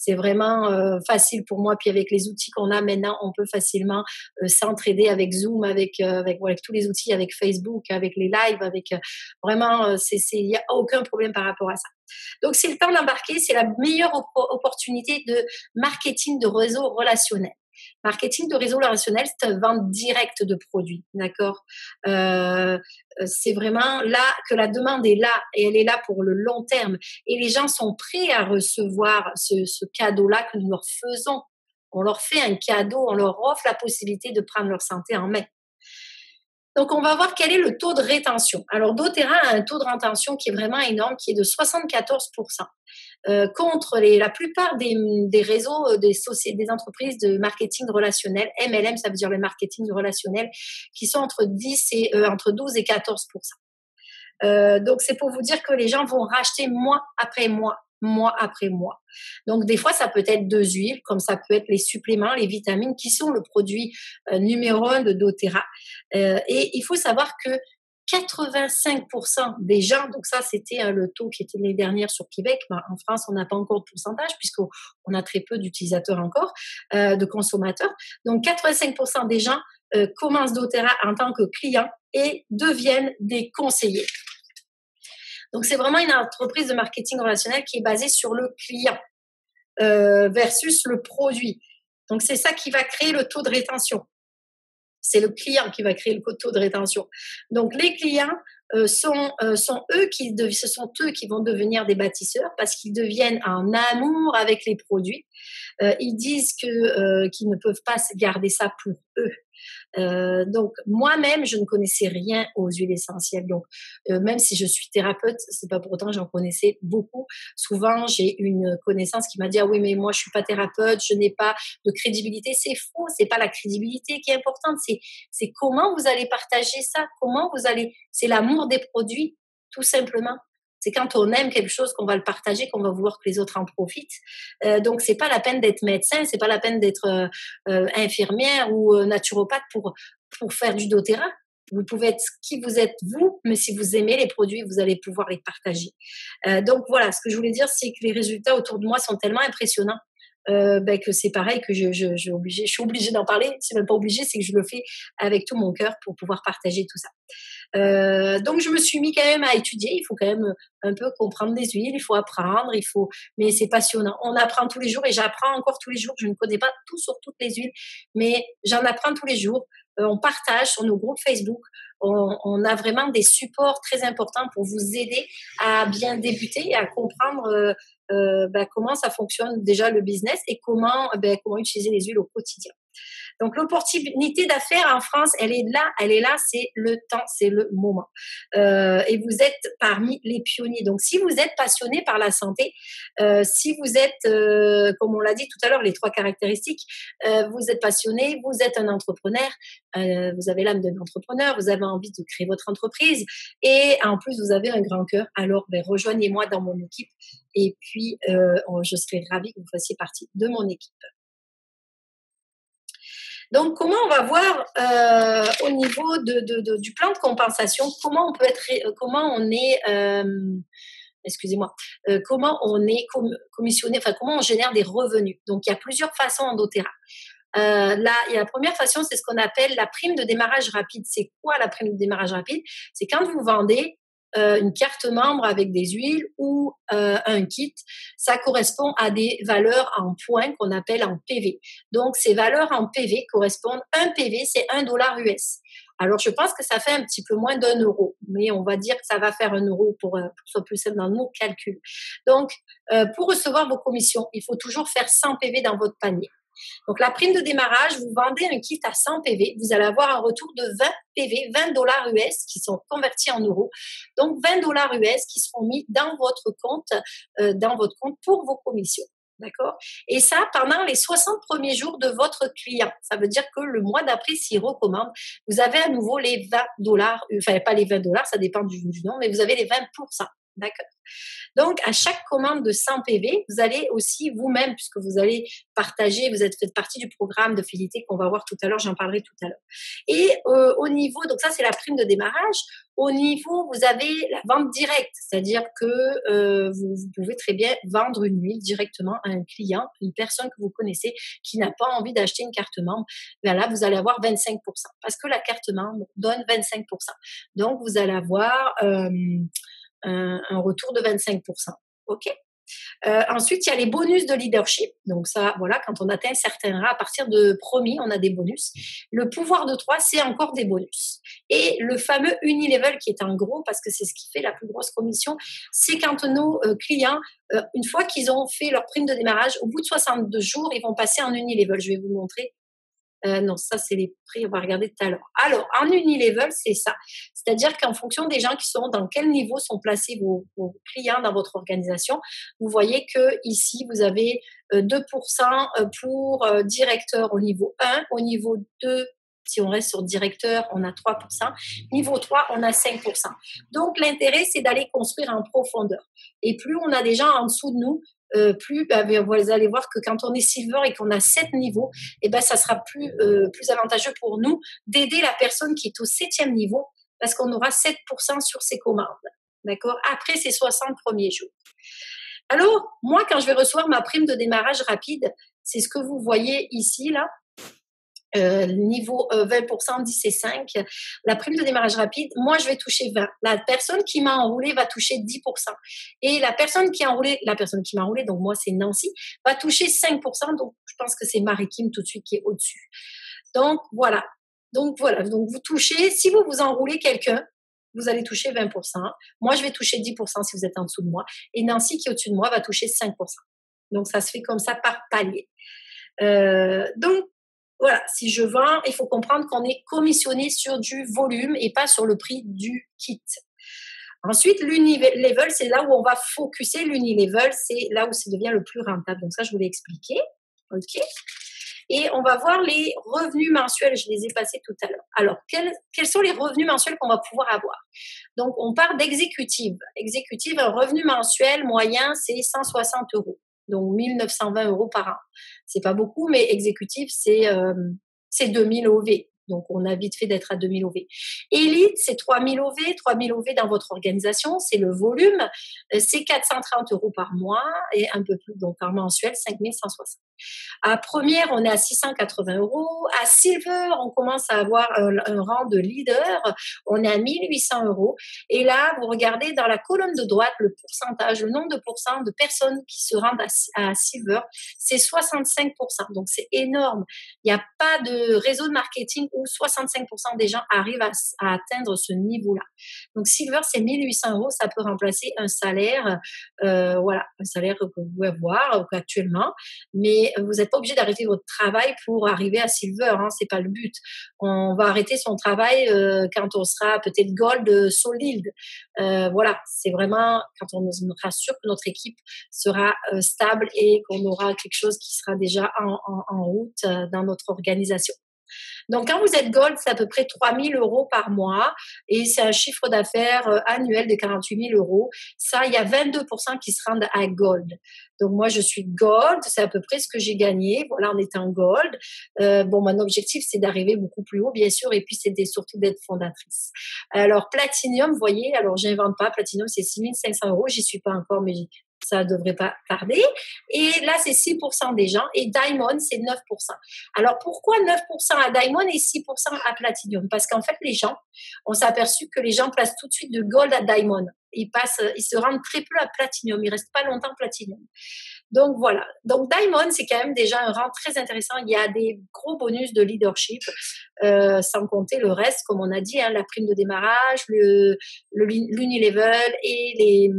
c'est vraiment facile pour moi. Puis avec les outils qu'on a maintenant, on peut facilement s'entraider avec Zoom, avec tous les outils, avec Facebook, avec les lives, vraiment, il n'y a aucun problème par rapport à ça. Donc c'est le temps d'embarquer, c'est la meilleure opportunité de marketing de réseau relationnel. Marketing de réseau relationnel, c'est une vente directe de produits, d'accord. C'est vraiment là que la demande est là et elle est là pour le long terme. Et les gens sont prêts à recevoir ce cadeau-là que nous leur faisons. On leur fait un cadeau, on leur offre la possibilité de prendre leur santé en main. Donc, on va voir quel est le taux de rétention. Alors, doTERRA a un taux de rétention qui est vraiment énorme, qui est de 74%. Contre la plupart des réseaux, des entreprises de marketing relationnel, MLM, ça veut dire le marketing relationnel, qui sont entre 12 et 14%. Donc, c'est pour vous dire que les gens vont racheter mois après mois, mois après mois. Donc, des fois, ça peut être 2 huiles, comme ça peut être les suppléments, les vitamines, qui sont le produit numéro 1 de doTERRA. Et il faut savoir que 85% des gens, donc ça c'était le taux qui était l'année dernière sur Québec, mais en France on n'a pas encore de pourcentage puisqu'on a très peu d'utilisateurs encore, de consommateurs. Donc 85% des gens commencent doTERRA en tant que clients et deviennent des conseillers. Donc c'est vraiment une entreprise de marketing relationnel qui est basée sur le client versus le produit. Donc c'est ça qui va créer le taux de rétention. C'est le client qui va créer le taux de rétention. Donc, les clients sont eux qui vont devenir des bâtisseurs parce qu'ils deviennent en amour avec les produits. Ils disent qu'ils ne peuvent pas garder ça pour eux. Donc moi-même, je ne connaissais rien aux huiles essentielles. Donc même si je suis thérapeute, c'est pas pour autant que j'en connaissais beaucoup. Souvent, j'ai une connaissance qui m'a dit ah oui mais moi je suis pas thérapeute, je n'ai pas de crédibilité. C'est faux, c'est pas la crédibilité qui est importante, c'est comment vous allez partager ça, comment vous allez, c'est l'amour des produits tout simplement. C'est quand on aime quelque chose qu'on va le partager, qu'on va vouloir que les autres en profitent. Donc c'est pas la peine d'être médecin, c'est pas la peine d'être infirmière ou naturopathe pour faire du doTERRA. Vous pouvez être qui vous êtes vous, mais si vous aimez les produits, vous allez pouvoir les partager. Donc voilà, ce que je voulais dire, c'est que les résultats autour de moi sont tellement impressionnants que c'est pareil que je suis obligée d'en parler. C'est même pas obligé, c'est que je le fais avec tout mon cœur pour pouvoir partager tout ça. Donc je me suis mis quand même à étudier. Il faut quand même un peu comprendre les huiles, il faut apprendre, mais c'est passionnant. On apprend tous les jours et j'apprends encore tous les jours. Je ne connais pas tout sur toutes les huiles, mais j'en apprends tous les jours. On partage sur nos groupes Facebook. On a vraiment des supports très importants pour vous aider à bien débuter et à comprendre comment ça fonctionne déjà le business et comment utiliser les huiles au quotidien. Donc l'opportunité d'affaires en France, elle est là, c'est le temps, c'est le moment. Et vous êtes parmi les pionniers. Donc si vous êtes passionné par la santé, si vous êtes, comme on l'a dit tout à l'heure, les 3 caractéristiques, vous êtes passionné, vous êtes un entrepreneur, vous avez l'âme d'un entrepreneur, vous avez envie de créer votre entreprise et en plus vous avez un grand cœur, alors rejoignez-moi dans mon équipe et puis je serai ravie que vous fassiez partie de mon équipe. Donc, comment on va voir au niveau du plan de compensation, comment on est, excusez-moi, comment on est commissionné, enfin comment on génère des revenus. Donc, il y a plusieurs façons en doTERRA. Là, il y a la première façon, c'est ce qu'on appelle la prime de démarrage rapide. C'est quoi la prime de démarrage rapide? C'est quand vous vendez une carte membre avec des huiles ou un kit, ça correspond à des valeurs en points qu'on appelle en PV. Donc, ces valeurs en PV correspondent, un PV, c'est $1 US. Alors, je pense que ça fait un petit peu moins d'1 euro, mais on va dire que ça va faire 1 euro pour que ce soit plus simple dans nos calculs. Donc, pour recevoir vos commissions, il faut toujours faire 100 PV dans votre panier. Donc, la prime de démarrage, vous vendez un kit à 100 PV, vous allez avoir un retour de 20 PV, $20 US qui sont convertis en euros. Donc, $20 US qui seront mis dans votre compte pour vos commissions. D'accord? Et ça, pendant les 60 premiers jours de votre client. Ça veut dire que le mois d'après, s'il recommande, vous avez à nouveau les $20, enfin, pas les $20, ça dépend du nom, mais vous avez les 20%. D'accord? Donc, à chaque commande de 100 PV, vous allez aussi vous-même, puisque vous allez partager, faites partie du programme de fidélité qu'on va voir tout à l'heure, j'en parlerai tout à l'heure. Et au niveau, donc ça c'est la prime de démarrage, au niveau, vous avez la vente directe, c'est-à-dire que vous pouvez très bien vendre une huile directement à un client, une personne que vous connaissez qui n'a pas envie d'acheter une carte membre. Bien là, vous allez avoir 25%, parce que la carte membre donne 25%. Donc, vous allez avoir un retour de 25%. OK? Ensuite, il y a les bonus de leadership. Donc ça, voilà, quand on atteint certains rats, à partir de promis, on a des bonus. Le pouvoir de 3, c'est encore des bonus. Et le fameux Unilevel qui est en gros, parce que c'est ce qui fait la plus grosse commission, c'est quand nos clients, une fois qu'ils ont fait leur prime de démarrage, au bout de 62 jours, ils vont passer en Unilevel. Je vais vous montrer. Non, ça, c'est les prix, on va regarder tout à l'heure. Alors, en Unilevel, c'est ça. C'est-à-dire qu'en fonction des gens qui sont, dans quel niveau sont placés vos clients dans votre organisation, vous voyez que ici, vous avez 2% pour directeur au niveau 1, au niveau 2, si on reste sur directeur, on a 3%. Niveau 3, on a 5%. Donc, l'intérêt, c'est d'aller construire en profondeur. Et plus on a des gens en dessous de nous, plus vous allez voir que quand on est silver et qu'on a 7 niveaux, ça sera plus avantageux pour nous d'aider la personne qui est au 7e niveau parce qu'on aura 7% sur ses commandes. D'accord? Après ces 60 premiers jours. Alors, moi, quand je vais recevoir ma prime de démarrage rapide, c'est ce que vous voyez ici, là. Niveau 20%, 10 et 5. La prime de démarrage rapide, moi, je vais toucher 20. La personne qui m'a enroulé va toucher 10%. Et la personne qui m'a enroulé, donc moi, c'est Nancy, va toucher 5%. Donc, je pense que c'est Marie-Kim tout de suite qui est au-dessus. Donc, voilà. Donc, vous touchez, si vous enroulez quelqu'un, vous allez toucher 20%. Moi, je vais toucher 10% si vous êtes en dessous de moi. Et Nancy, qui est au-dessus de moi, va toucher 5%. Donc, ça se fait comme ça par palier. Donc, Voilà, si je vends, il faut comprendre qu'on est commissionné sur du volume et pas sur le prix du kit. Ensuite, l'unilevel, c'est là où on va focuser. L'unilevel, c'est là où ça devient le plus rentable. Donc ça, je vous l'ai expliqué. OK. Et on va voir les revenus mensuels. Je les ai passés tout à l'heure. Alors, quels sont les revenus mensuels qu'on va pouvoir avoir? Donc, on part d'exécutive. Exécutive, un revenu mensuel moyen, c'est 160 euros. Donc, 1920 euros par an. C'est pas beaucoup, mais exécutive, c'est 2000 OV. Donc, on a vite fait d'être à 2000 OV. Élite, c'est 3000 OV. 3000 OV dans votre organisation, c'est le volume. C'est 430 euros par mois et un peu plus, donc par mensuel, 5160. À première, on est à 680 euros. À silver, on commence à avoir un rang de leader. On est à 1800 euros. Et là, vous regardez dans la colonne de droite le pourcentage, le nombre de pourcents de personnes qui se rendent à silver, c'est 65%. Donc, c'est énorme. Il n'y a pas de réseau de marketing où 65% des gens arrivent à atteindre ce niveau-là. Donc, silver, c'est 1800 euros. Ça peut remplacer un salaire, voilà, un salaire que vous pouvez avoir actuellement. Mais vous n'êtes pas obligé d'arrêter votre travail pour arriver à silver, hein, c'est pas le but. On va arrêter son travail quand on sera peut-être gold solide. Voilà, c'est vraiment quand on sera sûr que notre équipe sera stable et qu'on aura quelque chose qui sera déjà en route dans notre organisation. Donc, quand vous êtes gold, c'est à peu près 3 000 euros par mois et c'est un chiffre d'affaires annuel de 48 000 euros. Ça, il y a 22% qui se rendent à gold. Donc, moi, je suis gold. C'est à peu près ce que j'ai gagné. Voilà, en étant gold. Bon, mon objectif, c'est d'arriver beaucoup plus haut, bien sûr, et puis c'était surtout d'être fondatrice. Alors, platinum, vous voyez, alors j'invente pas. Platinum, c'est 6500 euros. J'y suis pas encore, mais ça devrait pas tarder. Et là, c'est 6% des gens. Et Diamond, c'est 9%. Alors, pourquoi 9% à Diamond et 6% à Platinum? Parce qu'en fait, les gens, on s'est aperçu que les gens passent tout de suite de Gold à Diamond. Ils se rendent très peu à Platinum. Ils restent pas longtemps Platinum. Donc, voilà. Donc, Diamond, c'est quand même déjà un rang très intéressant. Il y a des gros bonus de leadership, sans compter le reste, comme on a dit, hein, la prime de démarrage, l'unilevel et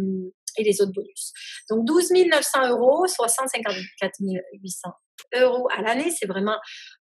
les autres bonus. Donc 12 900 euros, soit 154 800 euros à l'année, c'est vraiment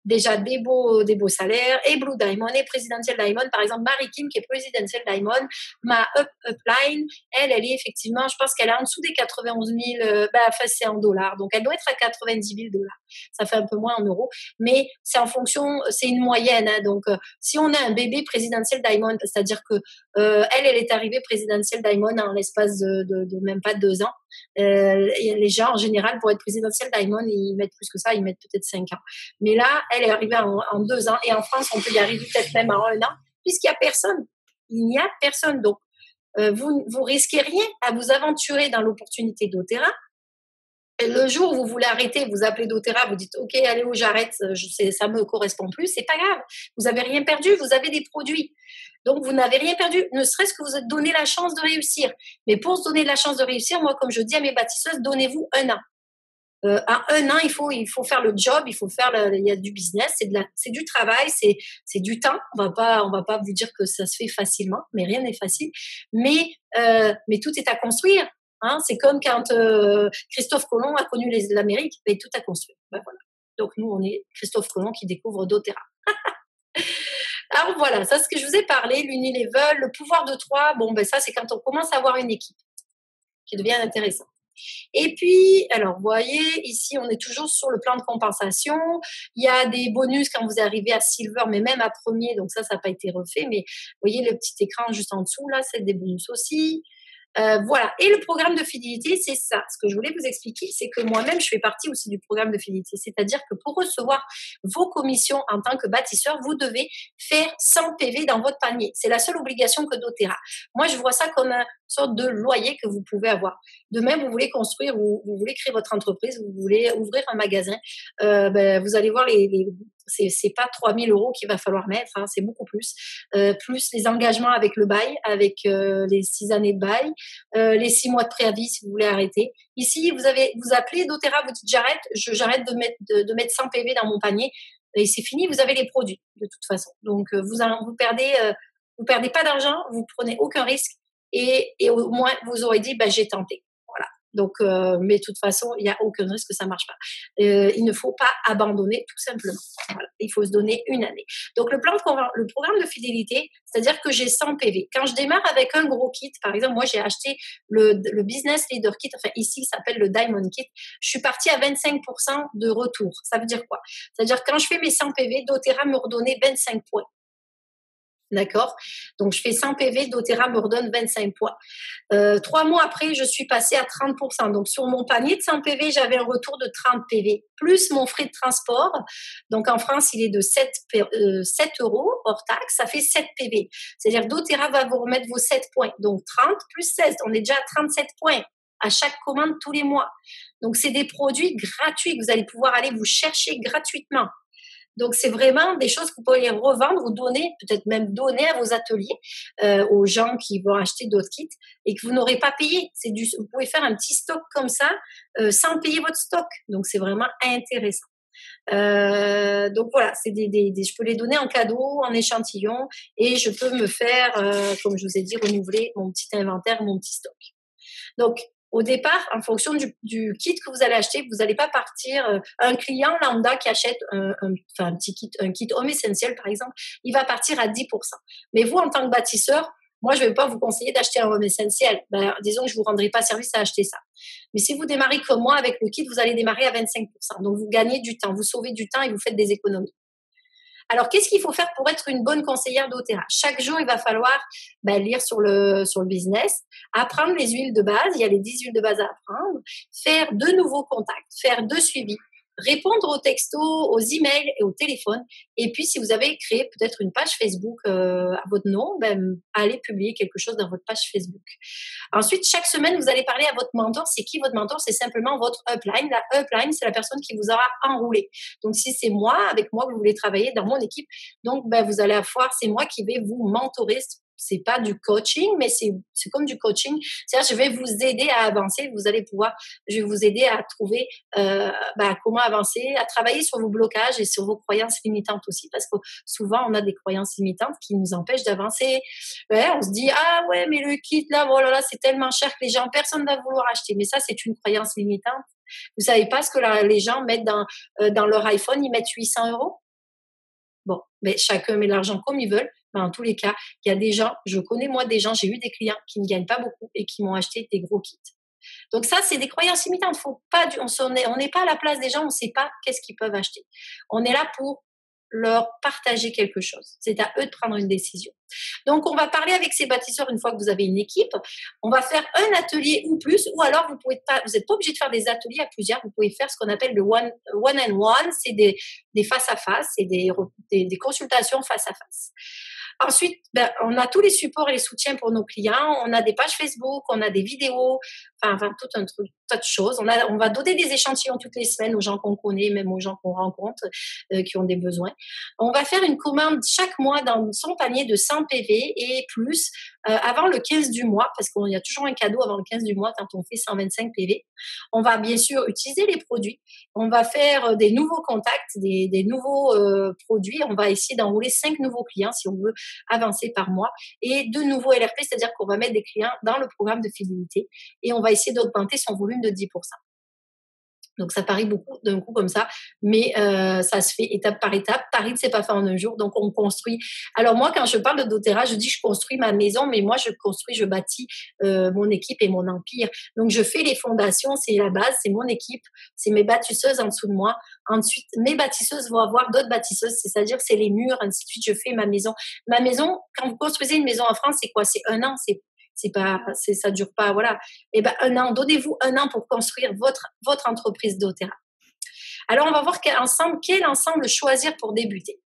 déjà des beaux salaires. Et Blue Diamond et Presidential Diamond, par exemple, Marie Kim, qui est Presidential Diamond, ma upline, elle est effectivement, je pense qu'elle est en dessous des 91 000, enfin, c'est en dollars, donc elle doit être à 90 000 dollars. Ça fait un peu moins en euros, mais c'est en fonction, c'est une moyenne, hein, donc si on a un bébé Presidential Diamond, c'est-à-dire que elle est arrivée Presidential Diamond en l'espace de même pas 2 ans. Les gens, en général, pour être Presidential Diamond, ils mettent plus que ça, ils mettent peut-être 5 ans. Mais là, elle est arrivée en 2 ans. Et en France, on peut y arriver peut-être même en 1 an, puisqu'il n'y a personne. Il n'y a personne. Donc, vous risquez rien à vous aventurer dans l'opportunité d'Otera. Le jour où vous voulez arrêter, vous appelez d'Otera, vous dites OK, allez où j'arrête, ça me correspond plus, c'est pas grave. Vous n'avez rien perdu, vous avez des produits. Donc vous n'avez rien perdu, ne serait-ce que vous êtes donné la chance de réussir. Mais pour se donner la chance de réussir, moi comme je dis à mes bâtisseuses, donnez-vous 1 an. À 1 an, il faut faire le job, il y a du business, c'est du travail, c'est du temps. On va pas vous dire que ça se fait facilement, mais rien n'est facile. Mais tout est à construire. Hein, c'est comme quand Christophe Colomb a connu l'Amérique, mais tout à construire. Ben voilà. Donc nous, on est Christophe Colomb qui découvre d'Otera. Alors voilà, ça c'est ce que je vous ai parlé, l'unilevel, le pouvoir de 3. Bon, ben ça c'est quand on commence à avoir une équipe qui devient intéressante. Et puis, alors, vous voyez, ici, on est toujours sur le plan de compensation. Il y a des bonus quand vous arrivez à silver, mais même à premier, donc ça n'a pas été refait. Mais vous voyez le petit écran juste en dessous, là, c'est des bonus aussi. Voilà. Et le programme de fidélité, c'est ça. Ce que je voulais vous expliquer, c'est que moi-même, je fais partie aussi du programme de fidélité. C'est-à-dire que pour recevoir vos commissions en tant que bâtisseur, vous devez faire 100 PV dans votre panier. C'est la seule obligation que d'Otera. Moi, je vois ça comme une sorte de loyer que vous pouvez avoir. De même, vous voulez construire, vous voulez créer votre entreprise, vous voulez ouvrir un magasin, vous allez voir c'est pas 3 000 euros qu'il va falloir mettre, hein, c'est beaucoup plus. Plus les engagements avec le bail, avec les 6 années de bail, les 6 mois de préavis si vous voulez arrêter. Ici, vous appelez d'Otera, vous dites j'arrête de mettre 100 PV dans mon panier et c'est fini, vous avez les produits de toute façon. Donc vous perdez pas d'argent, vous prenez aucun risque et au moins vous aurez dit j'ai tenté. Voilà. Donc, mais de toute façon, il n'y a aucun risque que ça marche pas. Il ne faut pas abandonner tout simplement. Voilà. Il faut se donner une année. Donc, le programme de fidélité, c'est-à-dire que j'ai 100 PV. Quand je démarre avec un gros kit, par exemple, moi, j'ai acheté le Business Leader Kit, enfin, ici, il s'appelle le Diamond Kit. Je suis partie à 25% de retour. Ça veut dire quoi? C'est-à-dire, quand je fais mes 100 PV, doTERRA me redonnait 25 points. D'accord? Donc, je fais 100 PV, doTERRA me redonne 25 points. 3 mois après, je suis passée à 30%. Donc, sur mon panier de 100 PV, j'avais un retour de 30 PV, plus mon frais de transport. Donc, en France, il est de 7 euros hors taxe. Ça fait 7 PV. C'est-à-dire que doTERRA va vous remettre vos 7 points. Donc, 30 plus 16. On est déjà à 37 points à chaque commande tous les mois. Donc, c'est des produits gratuits que vous allez pouvoir aller vous chercher gratuitement. Donc, c'est vraiment des choses que vous pouvez revendre ou donner, peut-être même donner à vos ateliers, aux gens qui vont acheter d'autres kits et que vous n'aurez pas payé. Vous pouvez faire un petit stock comme ça, sans payer votre stock. Donc, c'est vraiment intéressant. Donc voilà, je peux les donner en cadeau, en échantillon, et je peux me faire, comme je vous ai dit, renouveler mon petit inventaire, mon petit stock. Donc, au départ, en fonction du kit que vous allez acheter, vous n'allez pas partir. Un client lambda qui achète un petit kit, un kit homme essentiel par exemple, il va partir à 10%. Mais vous, en tant que bâtisseur, moi, je ne vais pas vous conseiller d'acheter un homme essentiel. Disons que je ne vous rendrai pas service à acheter ça. Mais si vous démarrez comme moi avec le kit, vous allez démarrer à 25%. Donc, vous gagnez du temps, vous sauvez du temps et vous faites des économies. Alors, qu'est-ce qu'il faut faire pour être une bonne conseillère doTERRA? Chaque jour, il va falloir lire sur le business, apprendre les huiles de base. Il y a les 10 huiles de base à apprendre, faire de nouveaux contacts, faire de suivi, répondre aux textos, aux emails et au téléphone. Et puis, si vous avez créé peut-être une page Facebook à votre nom, allez publier quelque chose dans votre page Facebook. Ensuite, chaque semaine, vous allez parler à votre mentor. C'est qui votre mentor? C'est simplement votre upline. La upline, c'est la personne qui vous aura enroulé. Donc, si c'est moi, avec moi, vous voulez travailler dans mon équipe, donc vous allez avoir, c'est moi qui vais vous mentorer. C'est pas du coaching, mais c'est comme du coaching. C'est-à-dire, je vais vous aider à avancer. Je vais vous aider à trouver comment avancer, à travailler sur vos blocages et sur vos croyances limitantes aussi, parce que souvent on a des croyances limitantes qui nous empêchent d'avancer. Ouais, on se dit ah ouais, mais le kit là, oh là là, c'est tellement cher que personne va vouloir acheter. Mais ça, c'est une croyance limitante. Vous savez pas ce que les gens mettent dans leur iPhone, ils mettent 800 euros. Bon, mais chacun met l'argent comme ils veulent. Mais en tous les cas, il y a des gens, je connais moi des gens, j'ai eu des clients qui ne gagnent pas beaucoup et qui m'ont acheté des gros kits. Donc ça, c'est des croyances limitantes. Faut pas, on n'est pas à la place des gens, on ne sait pas qu'est-ce qu'ils peuvent acheter. On est là pour leur partager quelque chose. C'est à eux de prendre une décision. Donc, on va parler avec ces bâtisseurs une fois que vous avez une équipe. On va faire un atelier ou plus, ou alors vous n'êtes pas obligé de faire des ateliers à plusieurs. Vous pouvez faire ce qu'on appelle le one and one. C'est des face à face, c'est des consultations face à face. Ensuite, on a tous les supports et les soutiens pour nos clients. On a des pages Facebook, on a des vidéos, enfin tout un truc, tas de choses. On va donner des échantillons toutes les semaines aux gens qu'on connaît, même aux gens qu'on rencontre, qui ont des besoins. On va faire une commande chaque mois dans son panier de 100 PV et plus avant le 15 du mois, parce qu'il y a toujours un cadeau avant le 15 du mois quand on fait 125 PV. On va bien sûr utiliser les produits. On va faire des nouveaux contacts, des nouveaux produits. On va essayer d'enrouler 5 nouveaux clients si on veut avancer par mois et 2 nouveaux LRP, c'est-à-dire qu'on va mettre des clients dans le programme de fidélité et on va essayer d'augmenter son volume de 10%. Donc, ça paraît beaucoup d'un coup comme ça, mais ça se fait étape par étape. Paris ne s'est pas fait en un jour, donc on construit. Alors moi, quand je parle de doTERRA, je dis que je construis ma maison, mais moi, je bâtis mon équipe et mon empire. Donc, je fais les fondations, c'est la base, c'est mon équipe, c'est mes bâtisseuses en dessous de moi. Ensuite, mes bâtisseuses vont avoir d'autres bâtisseuses, c'est-à-dire c'est les murs, ainsi de suite. Je fais ma maison. Ma maison, quand vous construisez une maison en France, c'est quoi? C'est un an, ça dure pas, voilà. Et un an, donnez-vous un an pour construire votre entreprise doTERRA. Alors, on va voir quel ensemble choisir pour débuter.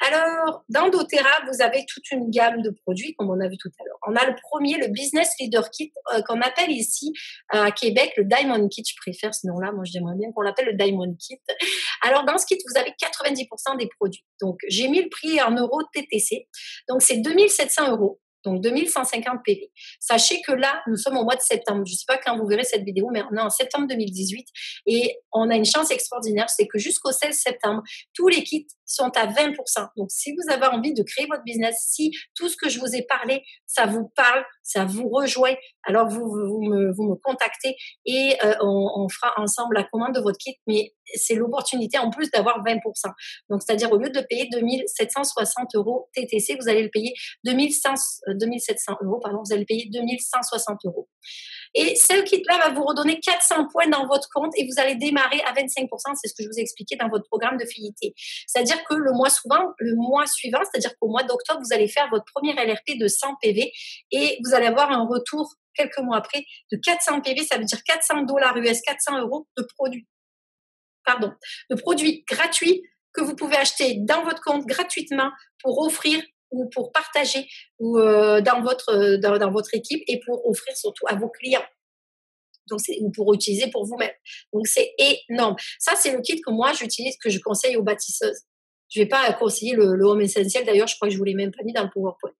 Alors, dans doTERRA, vous avez toute une gamme de produits, comme on a vu tout à l'heure. On a le premier, le Business Leader Kit, qu'on appelle ici à Québec le Diamond Kit. Je préfère ce nom-là. Moi, j'aimerais bien qu'on l'appelle le Diamond Kit. Alors, dans ce kit, vous avez 90% des produits. Donc, j'ai mis le prix en euros TTC. Donc, c'est 2 700 euros. Donc 2150 PV. Sachez que là, nous sommes au mois de septembre. Je ne sais pas quand vous verrez cette vidéo, mais on est en septembre 2018 et on a une chance extraordinaire, c'est que jusqu'au 16 septembre, tous les kits sont à 20%. Donc si vous avez envie de créer votre business, si tout ce que je vous ai parlé, ça vous parle, ça vous rejoint, alors vous me contactez et on fera ensemble la commande de votre kit, mais c'est l'opportunité en plus d'avoir 20%. Donc c'est-à-dire au lieu de payer 2760 euros TTC, vous allez le payer 2700 euros, pardon, vous allez payer 2160 euros. Et ce kit-là va vous redonner 400 points dans votre compte et vous allez démarrer à 25%. C'est ce que je vous ai expliqué dans votre programme de fidélité. C'est-à-dire que le mois suivant, c'est-à-dire qu'au mois d'octobre, vous allez faire votre premier LRP de 100 PV et vous allez avoir un retour quelques mois après de 400 PV. Ça veut dire 400 dollars US, 400 euros de produits gratuits que vous pouvez acheter dans votre compte gratuitement pour offrir ou pour partager ou dans votre équipe et pour offrir surtout à vos clients. Donc, ou pour utiliser pour vous-même. Donc, c'est énorme. Ça, c'est le kit que moi, j'utilise, que je conseille aux bâtisseuses. Je vais pas conseiller le Home Essentiel. D'ailleurs, je crois que je vous l'ai même pas mis dans le PowerPoint.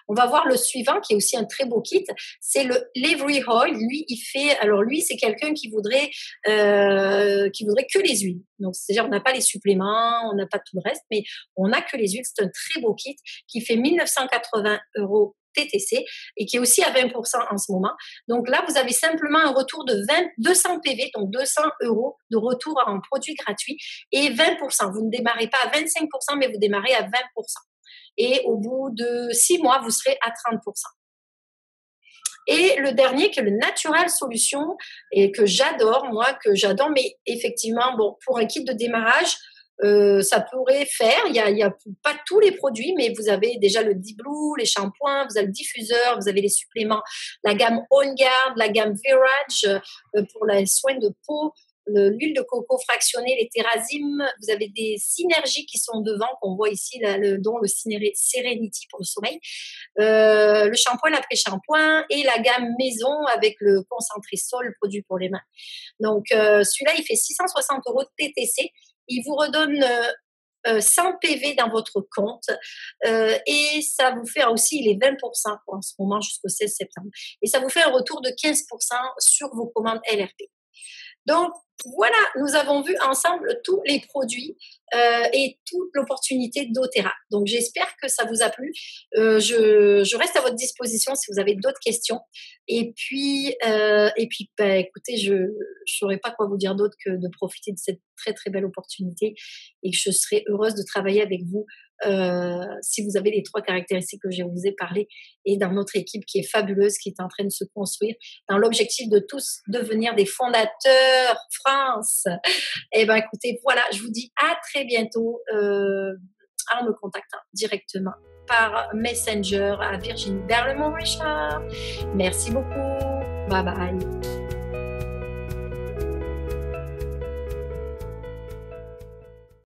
On va voir le suivant, qui est aussi un très beau kit. C'est le l'Every Oil. Lui, c'est quelqu'un qui voudrait que les huiles. Donc, c'est-à-dire, on n'a pas les suppléments, on n'a pas tout le reste, mais on n'a que les huiles. C'est un très beau kit qui fait 1980 euros TTC et qui est aussi à 20% en ce moment. Donc là, vous avez simplement un retour de 200 PV, donc 200 euros de retour en produits gratuits et 20%. Vous ne démarrez pas à 25%, mais vous démarrez à 20%. Et au bout de 6 mois, vous serez à 30%. Et le dernier, qui est le Natural Solution, et que j'adore, mais effectivement, bon, pour un kit de démarrage, ça pourrait faire. Il y a pas tous les produits, mais vous avez déjà le Deep Blue, les shampoings, vous avez le diffuseur, vous avez les suppléments, la gamme On Guard, la gamme Virage pour les soins de peau, l'huile de coco fractionnée, les Terrazim, vous avez des synergies qui sont devant, qu'on voit ici, dont le Serenity pour le sommeil, le shampoing, l'après-shampoing et la gamme maison avec le concentré sol, produit pour les mains. Donc, celui-là, il fait 660 euros de TTC. Il vous redonne 100 PV dans votre compte et ça vous fait aussi les 20% en ce moment jusqu'au 16 septembre. Et ça vous fait un retour de 15% sur vos commandes LRP. Donc, voilà, nous avons vu ensemble tous les produits et toute l'opportunité d'Otera. Donc, j'espère que ça vous a plu. Je reste à votre disposition si vous avez d'autres questions. Et puis, écoutez, je ne saurais pas quoi vous dire d'autre que de profiter de cette très, très belle opportunité et que je serai heureuse de travailler avec vous si vous avez les 3 caractéristiques que je vous ai parlé et dans notre équipe qui est fabuleuse, qui est en train de se construire dans l'objectif de tous devenir des fondateurs France. Eh ben, écoutez, voilà, je vous dis à très bientôt en me contactant directement par Messenger à Virginie Berlemont-Richard. Merci beaucoup. Bye bye.